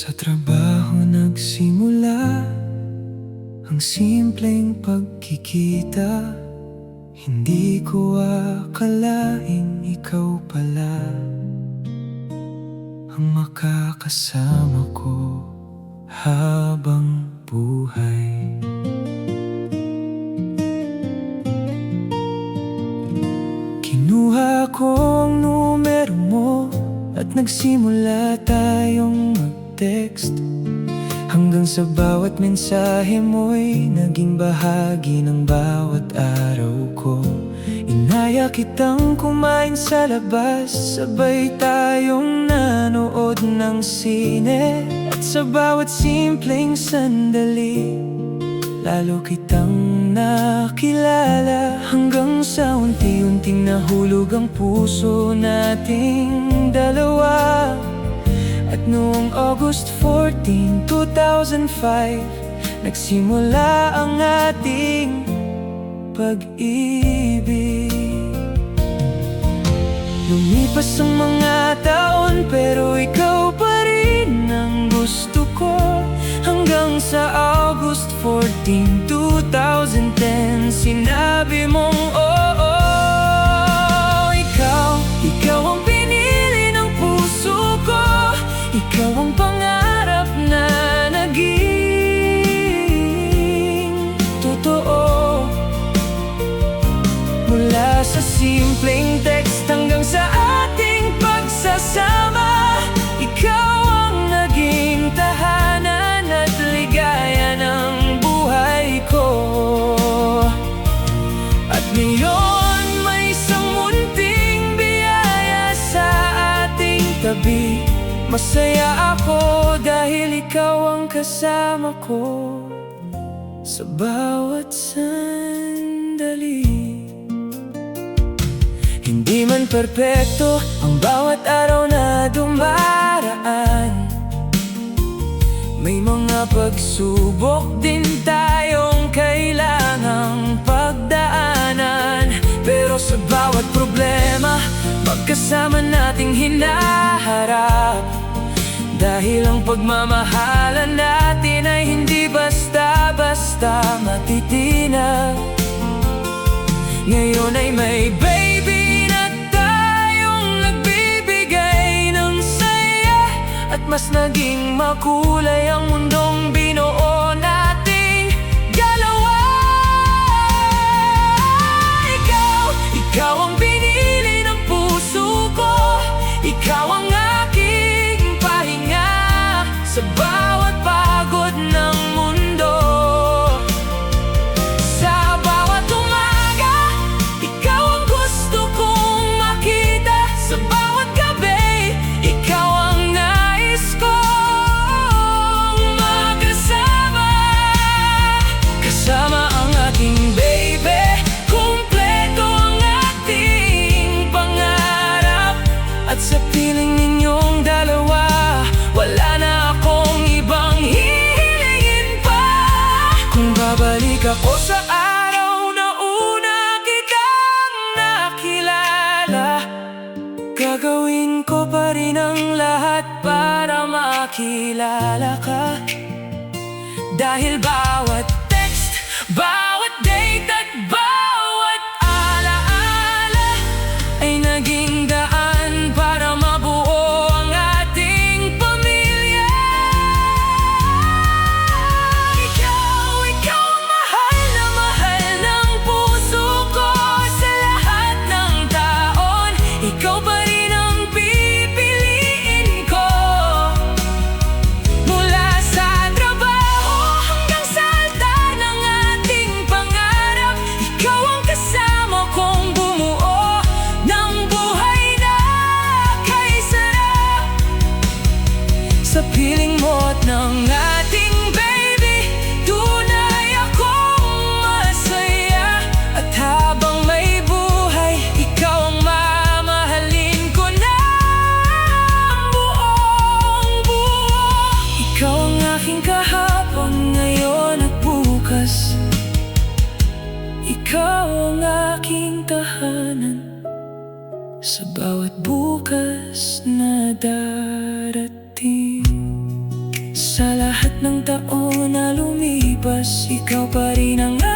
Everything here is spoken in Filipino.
Sa trabaho nagsimula ang simpleng pagkikita. Hindi ko akalaing ikaw pala ang makakasama ko habang buhay. Kinuha ko ang numero mo at nagsimula tayong mag-text, hanggang sa bawat mensahe mo'y naging bahagi ng bawat araw ko. Inaya kitang kumain sa labas, sabay tayong nanood ng sine. At sa bawat simpleng sandali, lalo kitang nakilala, hanggang sa unti-unting nahulog ang puso nating dalawa. At noong August 14, 2005, nagsimula ang ating pag-ibig. Lumipas ang mga taon, pero ikaw pa rin ang gusto ko. Hanggang sa August 14, 2010, sinabi mong oo. Ikaw ang pinili ng puso ko. Ikaw ang pangarap na naging totoo. Mula sa simpleng text hanggang sa ating pagsasama, ikaw ang naging tahanan at ligaya ng buhay ko. At ngayon may isang munting biyaya sa ating tabi. Masaya ako dahil ikaw ang kasama ko sa bawat sandali. Hindi man perpekto ang bawat araw na dumaraan, may mga pagsubok din tayong kailangang pagdaanan. Pero sa bawat problema, magkasama nating hinaharap, dahil ang pagmamahalan natin ay hindi basta-basta matitinag. Ngayon ay may baby na tayong nagbibigay ng saya, at mas naging makulay ang mundong binuo nating dalawa. Ikaw ang pinili ng puso ko. Ikaw ang aking pahinga sa bawat pagod ng mundo. Sa bawat umaga, ikaw ang gusto kong makita. Sa bawat gabi, ikaw ang nais kong makasama. Kasama ang aking baby, kumpleto ang ating pangarap. At sa piling ninyong dalawa, wala na akong ibang hihilingin pa. Kung babalik ako sa araw na una kitang nakilala, gagawin ko pa rin ang lahat para makilala ka. Dahil bawat text, bawat date at bawat alaala ay naging daan para mabuo ang ating pamilya. Ikaw ang mahal ng puso ko. Sa lahat ng taon, ikaw pa rin ang pipiliin ko. Mula sa trabaho hanggang sa altar ng ating pangarap, ikaw ang kasama kong bumuo ng buhay na kay sarap. Sa piling mo at ng ating baby, tunay akong masaya. At habang may buhay, ikaw ang mamahalin ko ng buong buo. Ikaw ang aking kahapon, ngayon at bukas. Ikaw ang aking tahanan sa bawat bukas na darating. oras, ikaw pa rin ang